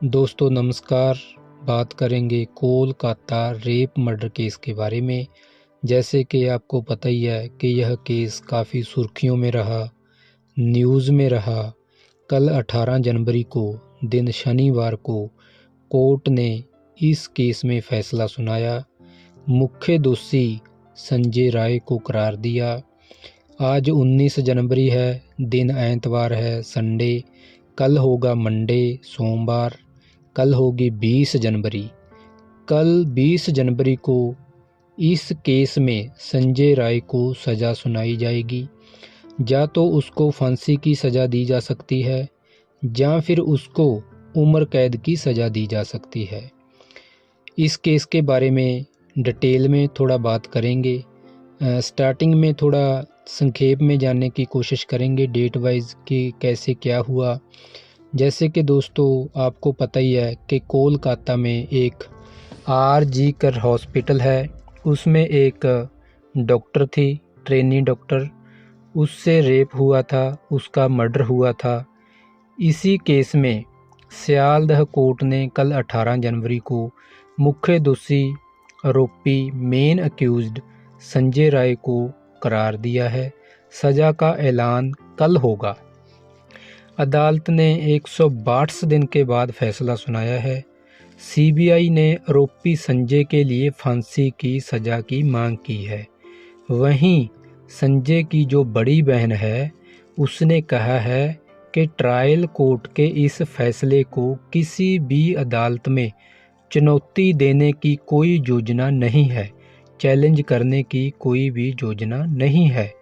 दोस्तों नमस्कार। बात करेंगे कोलकाता रेप मर्डर केस के बारे में। जैसे कि आपको पता ही है कि यह केस काफ़ी सुर्खियों में रहा, न्यूज़ में रहा। कल 18 जनवरी को दिन शनिवार को कोर्ट ने इस केस में फ़ैसला सुनाया। मुख्य दोषी संजय राय को करार दिया। आज 19 जनवरी है, दिन एतवार है, संडे। कल होगा मंडे, सोमवार। कल होगी 20 जनवरी। कल 20 जनवरी को इस केस में संजय राय को सज़ा सुनाई जाएगी। या तो उसको फांसी की सज़ा दी जा सकती है या फिर उसको उम्र कैद की सज़ा दी जा सकती है। इस केस के बारे में डिटेल में थोड़ा बात करेंगे। स्टार्टिंग में थोड़ा संक्षेप में जानने की कोशिश करेंगे डेट वाइज कि कैसे क्या हुआ। जैसे कि दोस्तों आपको पता ही है कि कोलकाता में एक आर.जी. कर हॉस्पिटल है, उसमें एक डॉक्टर थी, ट्रेनी डॉक्टर। उससे रेप हुआ था, उसका मर्डर हुआ था। इसी केस में सियालदह कोर्ट ने कल 18 जनवरी को मुख्य दोषी आरोपी मेन अक्यूज्ड संजय राय को करार दिया है। सज़ा का ऐलान कल होगा। अदालत ने 162 दिन के बाद फैसला सुनाया है। सीबीआई ने आरोपी संजय के लिए फांसी की सज़ा की मांग की है। वहीं संजय की जो बड़ी बहन है, उसने कहा है कि ट्रायल कोर्ट के इस फैसले को किसी भी अदालत में चुनौती देने की कोई योजना नहीं है, चैलेंज करने की कोई भी योजना नहीं है।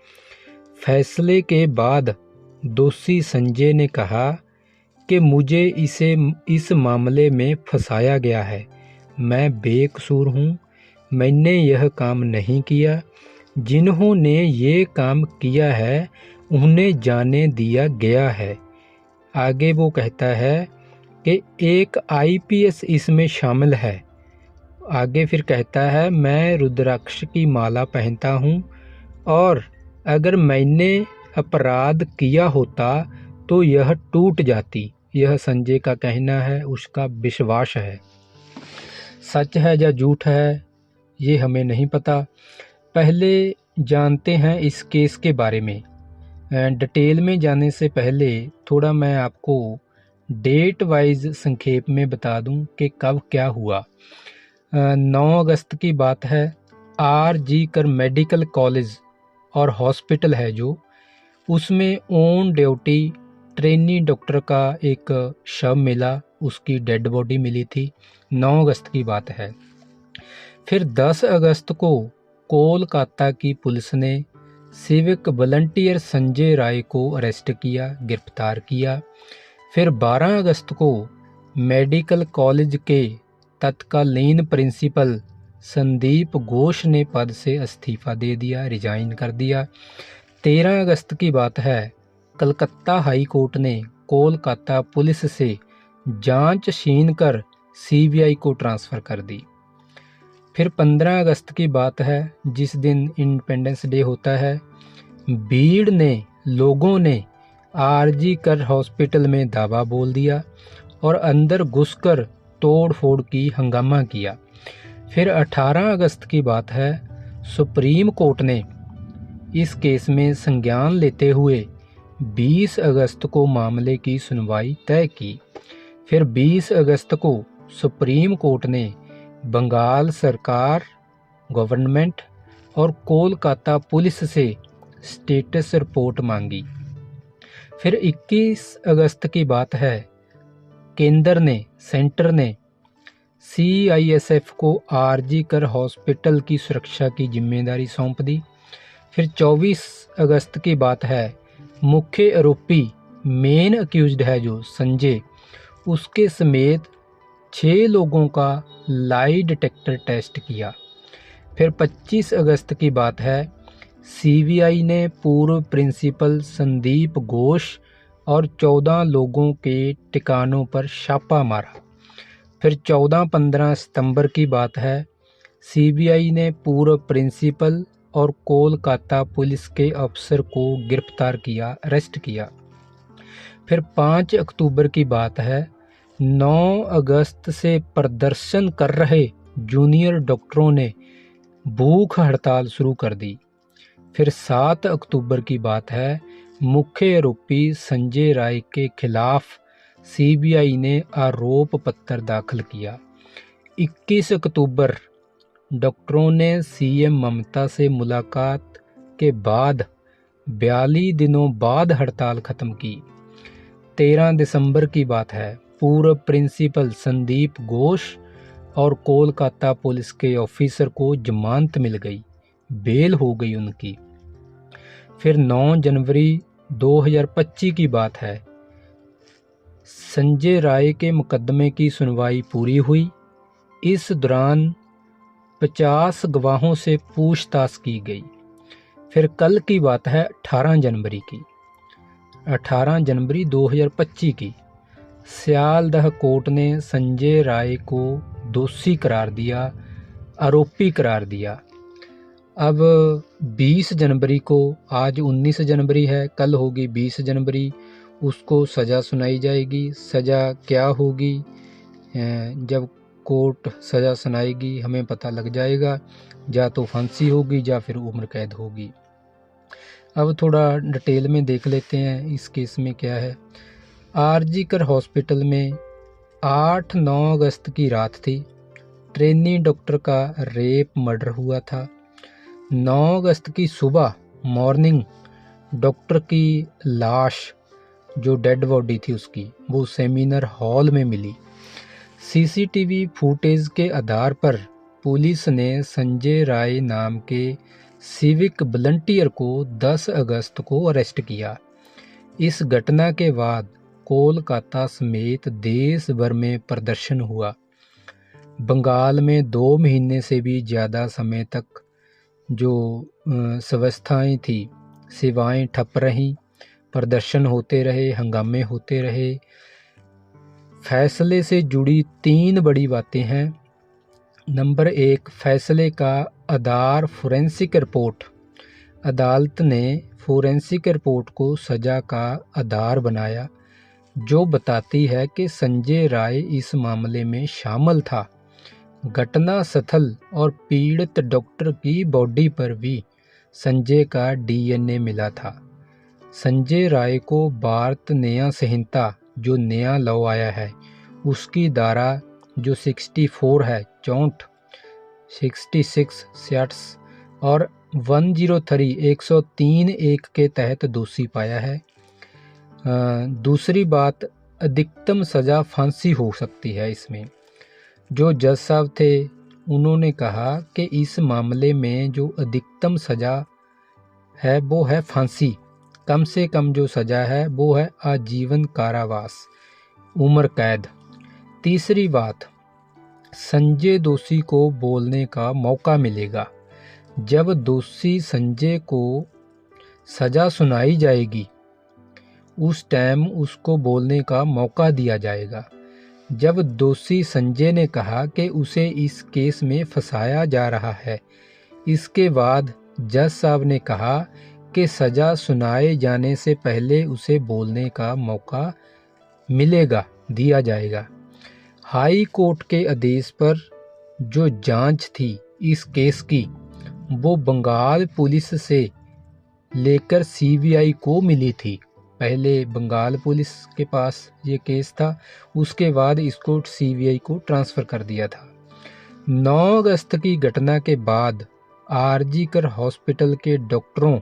फैसले के बाद दोषी संजय ने कहा कि मुझे इस मामले में फंसाया गया है। मैं बेकसूर हूँ, मैंने यह काम नहीं किया। जिन्होंने ये काम किया है उन्हें जाने दिया गया है। आगे वो कहता है कि एक आईपीएस इसमें शामिल है। आगे फिर कहता है मैं रुद्राक्ष की माला पहनता हूँ और अगर मैंने अपराध किया होता तो यह टूट जाती। यह संजय का कहना है, उसका विश्वास है। सच है या झूठ है ये हमें नहीं पता। पहले जानते हैं इस केस के बारे में। डिटेल में जाने से पहले थोड़ा मैं आपको डेट वाइज संक्षेप में बता दूं कि कब क्या हुआ। 9 अगस्त की बात है। आर.जी. कर मेडिकल कॉलेज और हॉस्पिटल है जो, उसमें ऑन ड्यूटी ट्रेनी डॉक्टर का एक शव मिला, उसकी डेड बॉडी मिली थी। 9 अगस्त की बात है। फिर 10 अगस्त को कोलकाता की पुलिस ने सिविक वॉलंटियर संजय राय को अरेस्ट किया, गिरफ्तार किया। फिर 12 अगस्त को मेडिकल कॉलेज के तत्कालीन प्रिंसिपल संदीप घोष ने पद से इस्तीफा दे दिया, रिजाइन कर दिया। 13 अगस्त की बात है। कलकत्ता हाई कोर्ट ने कोलकाता पुलिस से जांच छीन कर सीबीआई को ट्रांसफ़र कर दी। फिर 15 अगस्त की बात है, जिस दिन इंडिपेंडेंस डे होता है। भीड़ ने, लोगों ने आर.जी. कर हॉस्पिटल में धावा बोल दिया और अंदर घुसकर तोड़ फोड़ की हंगामा किया। फिर 18 अगस्त की बात है। सुप्रीम कोर्ट ने इस केस में संज्ञान लेते हुए 20 अगस्त को मामले की सुनवाई तय की। फिर 20 अगस्त को सुप्रीम कोर्ट ने बंगाल सरकार, गवर्नमेंट और कोलकाता पुलिस से स्टेटस रिपोर्ट मांगी। फिर 21 अगस्त की बात है। सेंटर ने सीआईएसएफ को आर.जी. कर हॉस्पिटल की सुरक्षा की जिम्मेदारी सौंप दी। फिर 24 अगस्त की बात है। मुख्य आरोपी मेन अक्यूज्ड है जो संजय, उसके समेत 6 लोगों का लाई डिटेक्टर टेस्ट किया। फिर 25 अगस्त की बात है। सीबीआई ने पूर्व प्रिंसिपल संदीप घोष और 14 लोगों के ठिकानों पर छापा मारा। फिर 14-15 सितंबर की बात है। सीबीआई ने पूर्व प्रिंसिपल और कोलकाता पुलिस के अफसर को गिरफ्तार किया, अरेस्ट किया। फिर 5 अक्टूबर की बात है। 9 अगस्त से प्रदर्शन कर रहे जूनियर डॉक्टरों ने भूख हड़ताल शुरू कर दी। फिर 7 अक्टूबर की बात है, मुख्य आरोपी संजय राय के खिलाफ सीबीआई ने आरोप पत्र दाखिल किया। 21 अक्टूबर डॉक्टरों ने सीएम ममता से मुलाकात के बाद 42 दिनों बाद हड़ताल खत्म की। 13 दिसंबर की बात है, पूर्व प्रिंसिपल संदीप घोष और कोलकाता पुलिस के ऑफिसर को जमानत मिल गई, बेल हो गई उनकी। फिर 9 जनवरी 2025 की बात है, संजय राय के मुकदमे की सुनवाई पूरी हुई। इस दौरान 50 गवाहों से पूछताछ की गई। फिर कल की बात है 18 जनवरी की, 18 जनवरी 2025 की, सियालदह कोर्ट ने संजय राय को दोषी करार दिया, आरोपी करार दिया। अब 20 जनवरी को, आज 19 जनवरी है, कल होगी 20 जनवरी, उसको सज़ा सुनाई जाएगी। सज़ा क्या होगी, जब कोर्ट सज़ा सुनाएगी हमें पता लग जाएगा, या तो फांसी होगी या फिर उम्र कैद होगी। अब थोड़ा डिटेल में देख लेते हैं इस केस में क्या है। आरजीकर हॉस्पिटल में 8-9 अगस्त की रात थी। ट्रेनी डॉक्टर का रेप मर्डर हुआ था। 9 अगस्त की सुबह मॉर्निंग डॉक्टर की लाश, जो डेड बॉडी थी उसकी, वो सेमिनार हॉल में मिली। सीसीटीवी फुटेज के आधार पर पुलिस ने संजय राय नाम के सिविक वॉलंटियर को 10 अगस्त को अरेस्ट किया। इस घटना के बाद कोलकाता समेत देश भर में प्रदर्शन हुआ। बंगाल में 2 महीने से भी ज़्यादा समय तक जो व्यवस्थाएँ थी, सेवाएं ठप रहीं, प्रदर्शन होते रहे, हंगामे होते रहे। फैसले से जुड़ी 3 बड़ी बातें हैं। नंबर 1, फैसले का आधार फोरेंसिक रिपोर्ट। अदालत ने फोरेंसिक रिपोर्ट को सज़ा का आधार बनाया, जो बताती है कि संजय राय इस मामले में शामिल था। घटना स्थल और पीड़ित डॉक्टर की बॉडी पर भी संजय का डीएनए मिला था। संजय राय को भारत न्याय संहिता, जो नया लॉ आया है, उसकी धारा जो 64 है, 64, 66, 66 और 103, 103(1) के तहत दोषी पाया है। दूसरी बात, अधिकतम सज़ा फांसी हो सकती है इसमें। जो जज साहब थे उन्होंने कहा कि इस मामले में जो अधिकतम सज़ा है वो है फांसी, कम से कम जो सज़ा है वो है आजीवन कारावास, उम्र कैद। तीसरी बात, संजय दोषी को बोलने का मौका मिलेगा। जब दोषी संजय को सज़ा सुनाई जाएगी उस टाइम उसको बोलने का मौका दिया जाएगा। जब दोषी संजय ने कहा कि उसे इस केस में फंसाया जा रहा है, इसके बाद जज साहब ने कहा कि सज़ा सुनाए जाने से पहले उसे बोलने का मौका मिलेगा, दिया जाएगा। हाई कोर्ट के आदेश पर जो जांच थी इस केस की, वो बंगाल पुलिस से लेकर सीबीआई को मिली थी। पहले बंगाल पुलिस के पास ये केस था, उसके बाद इसको सीबीआई को ट्रांसफ़र कर दिया था। 9 अगस्त की घटना के बाद आरजीकर हॉस्पिटल के डॉक्टरों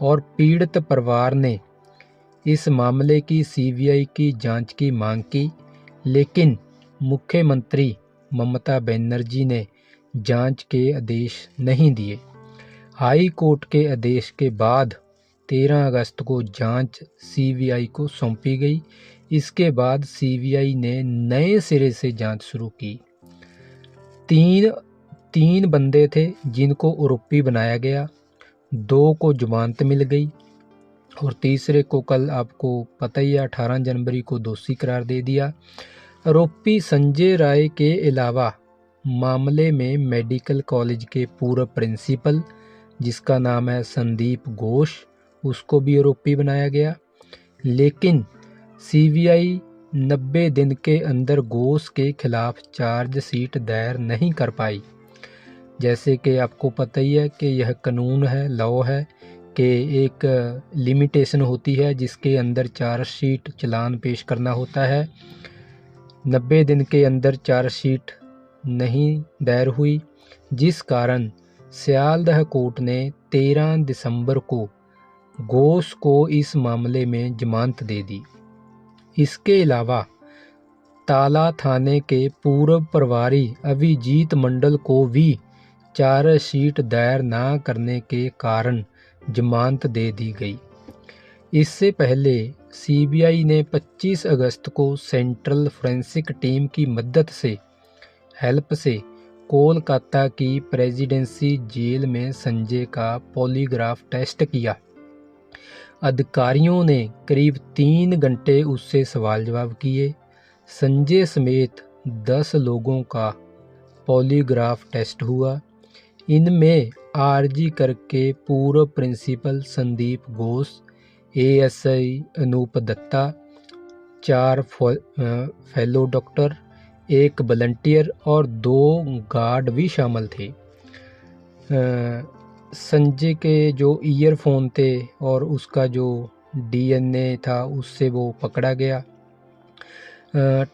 और पीड़ित परिवार ने इस मामले की सीबीआई की जांच की मांग की, लेकिन मुख्यमंत्री ममता बनर्जी ने जांच के आदेश नहीं दिए। हाई कोर्ट के आदेश के बाद 13 अगस्त को जांच सीबीआई को सौंपी गई। इसके बाद सीबीआई ने नए सिरे से जांच शुरू की। तीन बंदे थे जिनको आरोपी बनाया गया, 2 को जमानत मिल गई और तीसरे को कल आपको पता ही है 18 जनवरी को दोषी करार दे दिया। आरोपी संजय राय के अलावा मामले में मेडिकल कॉलेज के पूर्व प्रिंसिपल, जिसका नाम है संदीप घोष, उसको भी आरोपी बनाया गया। लेकिन सीबीआई 90 दिन के अंदर घोष के खिलाफ चार्जशीट दायर नहीं कर पाई। जैसे कि आपको पता ही है कि यह कानून है, लॉ है कि एक लिमिटेशन होती है जिसके अंदर चार्जशीट चालान पेश करना होता है। 90 दिन के अंदर चार्जशीट नहीं दायर हुई, जिस कारण सियालदह कोर्ट ने 13 दिसंबर को घोष को इस मामले में जमानत दे दी। इसके अलावा ताला थाने के पूर्व प्रभारी अभिजीत मंडल को भी चार्जशीट दायर न करने के कारण जमानत दे दी गई। इससे पहले सीबीआई ने 25 अगस्त को सेंट्रल फोरेंसिक टीम की मदद से हेल्प से कोलकाता की प्रेसिडेंसी जेल में संजय का पॉलीग्राफ टेस्ट किया। अधिकारियों ने करीब 3 घंटे उससे सवाल जवाब किए। संजय समेत 10 लोगों का पॉलीग्राफ टेस्ट हुआ। इनमें आरजी करके पूर्व principal Sandip Ghosh, ASI Anup Datta, 4 fellow doctor, 1 volunteer और 2 गार्ड भी शामिल थे। संजय के जो ईयरफोन थे और उसका जो डीएनए था उससे वो पकड़ा गया।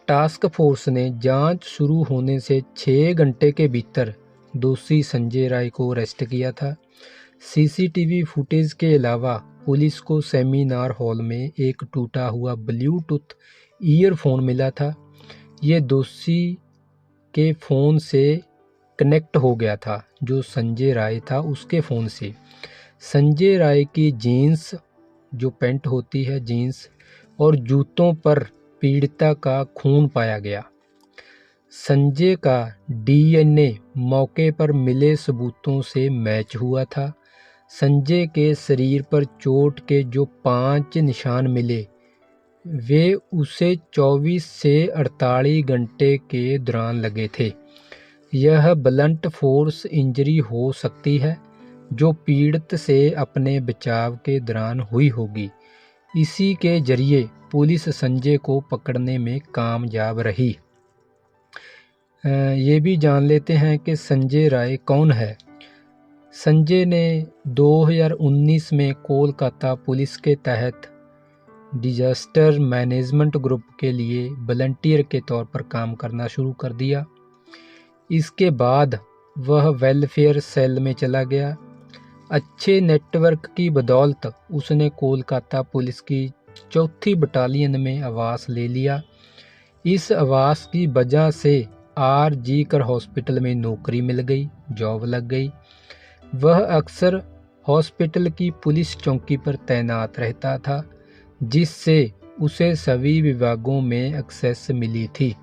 टास्क फोर्स ने जांच शुरू होने से 6 घंटे के भीतर दोषी संजय राय को अरेस्ट किया था। सीसीटीवी फुटेज के अलावा पुलिस को सेमिनार हॉल में एक टूटा हुआ ब्लूटूथ ईयरफोन मिला था। ये दोषी के फ़ोन से कनेक्ट हो गया था, जो संजय राय था उसके फ़ोन से। संजय राय की जीन्स, जो पैंट होती है जीन्स, और जूतों पर पीड़िता का खून पाया गया। संजय का डीएनए मौके पर मिले सबूतों से मैच हुआ था। संजय के शरीर पर चोट के जो 5 निशान मिले वे उसे 24 से 48 घंटे के दौरान लगे थे। यह ब्लंट फोर्स इंजरी हो सकती है जो पीड़ित से अपने बचाव के दौरान हुई होगी। इसी के जरिए पुलिस संजय को पकड़ने में कामयाब रही। ये भी जान लेते हैं कि संजय राय कौन है। संजय ने 2019 में कोलकाता पुलिस के तहत डिजास्टर मैनेजमेंट ग्रुप के लिए वॉलंटियर के तौर पर काम करना शुरू कर दिया। इसके बाद वह वेलफेयर सेल में चला गया। अच्छे नेटवर्क की बदौलत उसने कोलकाता पुलिस की 4थी बटालियन में आवास ले लिया। इस आवास की वजह से आरजी कर हॉस्पिटल में नौकरी मिल गई, जॉब लग गई। वह अक्सर हॉस्पिटल की पुलिस चौकी पर तैनात रहता था, जिससे उसे सभी विभागों में एक्सेस मिली थी।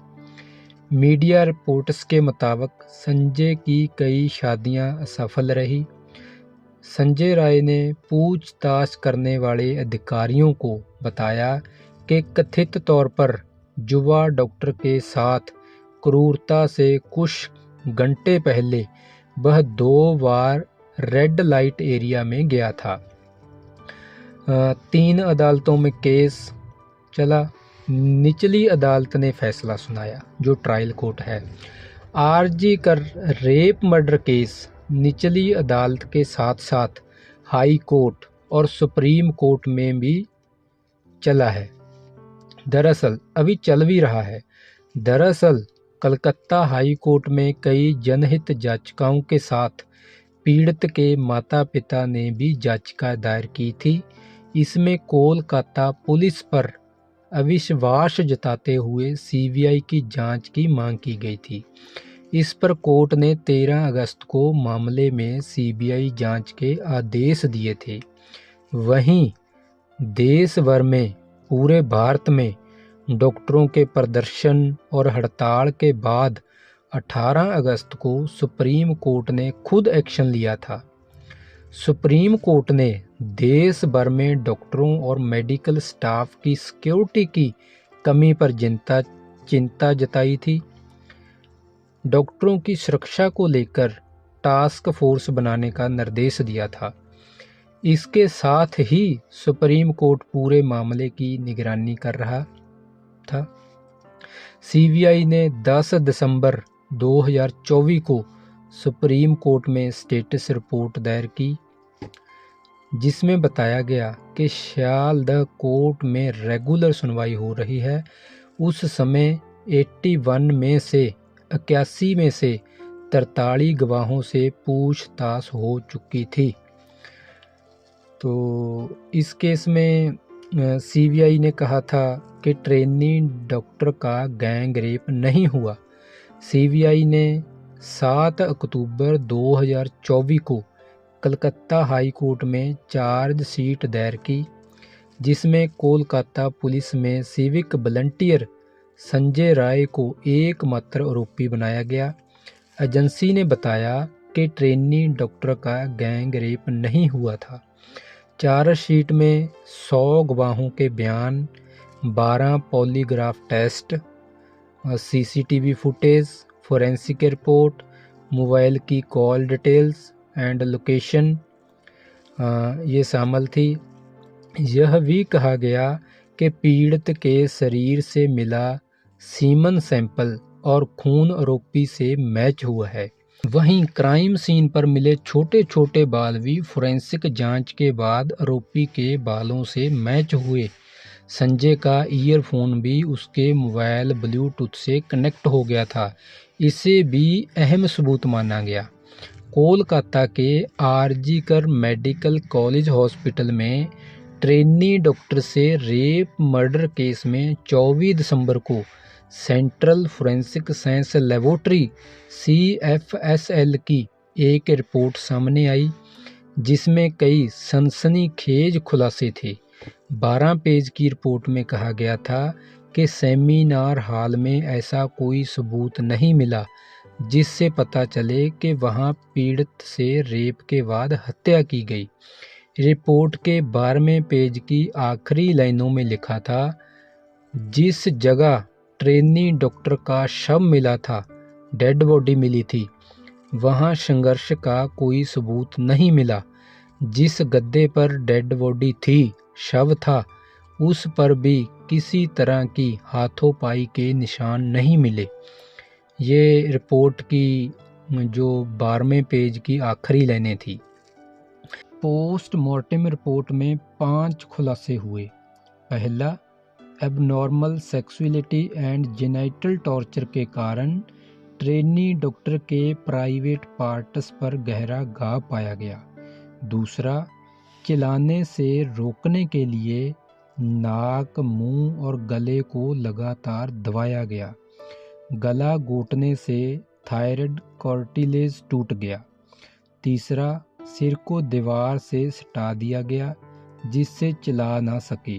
मीडिया रिपोर्ट्स के मुताबिक संजय की कई शादियां असफल रही। संजय राय ने पूछताछ करने वाले अधिकारियों को बताया कि कथित तौर पर युवा डॉक्टर के साथ क्रूरता से कुछ घंटे पहले वह 2 बार रेड लाइट एरिया में गया था। 3 अदालतों में केस चला। निचली अदालत ने फैसला सुनाया, जो ट्रायल कोर्ट है। आरजी कर रेप मर्डर केस निचली अदालत के साथ साथ हाई कोर्ट और सुप्रीम कोर्ट में भी चला है। दरअसल अभी चल भी रहा है। दरअसल कलकत्ता हाई कोर्ट में कई जनहित याचिकाओं के साथ पीड़ित के माता पिता ने भी याचिका दायर की थी। इसमें कोलकाता पुलिस पर अविश्वास जताते हुए सीबीआई की जांच की मांग की गई थी। इस पर कोर्ट ने 13 अगस्त को मामले में सीबीआई जांच के आदेश दिए थे। वहीं देश भर में, पूरे भारत में डॉक्टरों के प्रदर्शन और हड़ताल के बाद 18 अगस्त को सुप्रीम कोर्ट ने खुद एक्शन लिया था। सुप्रीम कोर्ट ने देश भर में डॉक्टरों और मेडिकल स्टाफ की सिक्योरिटी की कमी पर चिंता जताई थी। डॉक्टरों की सुरक्षा को लेकर टास्क फोर्स बनाने का निर्देश दिया था। इसके साथ ही सुप्रीम कोर्ट पूरे मामले की निगरानी कर रहा था। सीबीआई ने 10 दिसंबर 2024 को सुप्रीम कोर्ट में स्टेटस रिपोर्ट दायर की, जिसमें बताया गया कि श्यालदह कोर्ट में रेगुलर सुनवाई हो रही है। उस समय 81 में से 43 गवाहों से पूछताछ हो चुकी थी। तो इस केस में सीबीआई ने कहा था कि ट्रेनी डॉक्टर का गैंग रेप नहीं हुआ। सीबीआई ने 7 अक्टूबर 2024 को कलकत्ता हाई कोर्ट में चार्जशीट दायर की, जिसमें कोलकाता पुलिस में सिविक वॉलंटियर संजय राय को एकमात्र आरोपी बनाया गया। एजेंसी ने बताया कि ट्रेनी डॉक्टर का गैंग रेप नहीं हुआ था। चार्जशीट में 100 गवाहों के बयान, 12 polygraph test, CCTV footage, forensic report, mobile की कॉल डिटेल्स एंड लोकेशन ये शामिल थी। यह भी कहा गया कि पीड़ित के शरीर से मिला सीमन सैंपल और खून आरोपी से मैच हुआ है। वहीं क्राइम सीन पर मिले छोटे छोटे बाल भी फोरेंसिक जांच के बाद आरोपी के बालों से मैच हुए। संजय का ईयरफोन भी उसके मोबाइल ब्लूटूथ से कनेक्ट हो गया था। इसे भी अहम सबूत माना गया। कोलकाता के आरजीकर मेडिकल कॉलेज हॉस्पिटल में ट्रेनी डॉक्टर से रेप मर्डर केस में 24 दिसंबर को central forensic science laboratory CFSL की एक रिपोर्ट सामने आई, जिसमें कई सनसनीखेज खुलासे थे। 12 पेज की रिपोर्ट में कहा गया था कि सेमिनार हॉल में ऐसा कोई सबूत नहीं मिला जिससे पता चले कि वहां पीड़ित से रेप के बाद हत्या की गई। रिपोर्ट के 12वें पेज की आखिरी लाइनों में लिखा था, जिस जगह ट्रेनी डॉक्टर का शव मिला था, डेड बॉडी मिली थी, वहां संघर्ष का कोई सबूत नहीं मिला। जिस गद्दे पर डेड बॉडी थी, शव था, उस पर भी किसी तरह की हाथोपाई के निशान नहीं मिले। ये रिपोर्ट की जो 12वें पेज की आखिरी लाइनें थी। पोस्टमार्टम रिपोर्ट में 5 खुलासे हुए। पहला, abnormal sexuality and genital torture के कारण ट्रेनी डॉक्टर के प्राइवेट पार्ट्स पर गहरा घाव पाया गया। दूसरा, चिल्लाने से रोकने के लिए नाक, मुंह और गले को लगातार दबाया गया। गला घोटने से थायराइड कार्टिलेज टूट गया। तीसरा, सिर को दीवार से सटा दिया गया जिससे चिल्ला ना सके।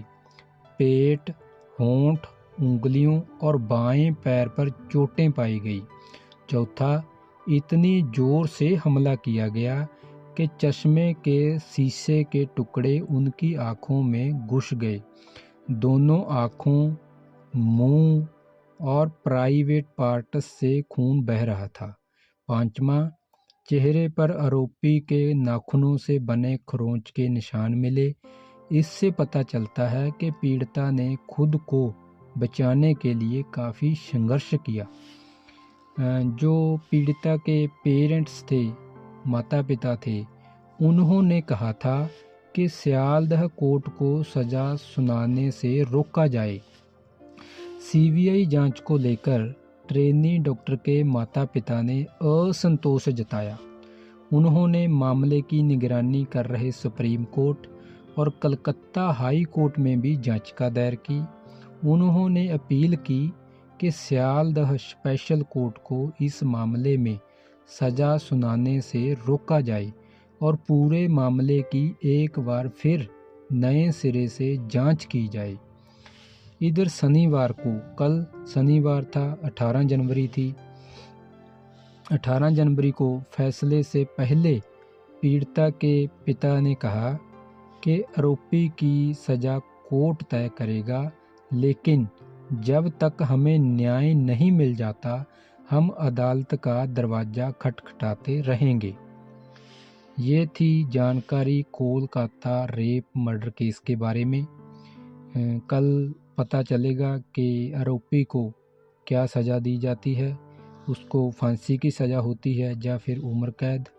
पेट, होंठ, उंगलियों और बाएं पैर पर चोटें पाई गई। चौथा, इतनी जोर से हमला किया गया कि चश्मे के शीशे के टुकड़े उनकी आंखों में घुस गए। दोनों आंखों, मुंह और प्राइवेट पार्ट्स से खून बह रहा था। पांचवा, चेहरे पर आरोपी के नाखूनों से बने खरोंच के निशान मिले। इससे पता चलता है कि पीड़िता ने खुद को बचाने के लिए काफ़ी संघर्ष किया। जो पीड़िता के पेरेंट्स थे, माता पिता थे, उन्होंने कहा था कि सियालदह कोर्ट को सज़ा सुनाने से रोका जाए। सीबीआई जांच को लेकर ट्रेनी डॉक्टर के माता पिता ने असंतोष जताया। उन्होंने मामले की निगरानी कर रहे सुप्रीम कोर्ट और कलकत्ता हाई कोर्ट में भी याचिका दायर की। उन्होंने अपील की कि सियालदह स्पेशल कोर्ट को इस मामले में सज़ा सुनाने से रोका जाए और पूरे मामले की एक बार फिर नए सिरे से जांच की जाए। इधर शनिवार को, कल शनिवार था, 18 जनवरी थी। 18 जनवरी को फैसले से पहले पीड़िता के पिता ने कहा कि आरोपी की सज़ा कोर्ट तय करेगा, लेकिन जब तक हमें न्याय नहीं मिल जाता, हम अदालत का दरवाज़ा खटखटाते रहेंगे। ये थी जानकारी कोलकाता रेप मर्डर केस के बारे में। कल पता चलेगा कि आरोपी को क्या सज़ा दी जाती है? उसको फांसी की सज़ा होती है या फिर उम्र कैद?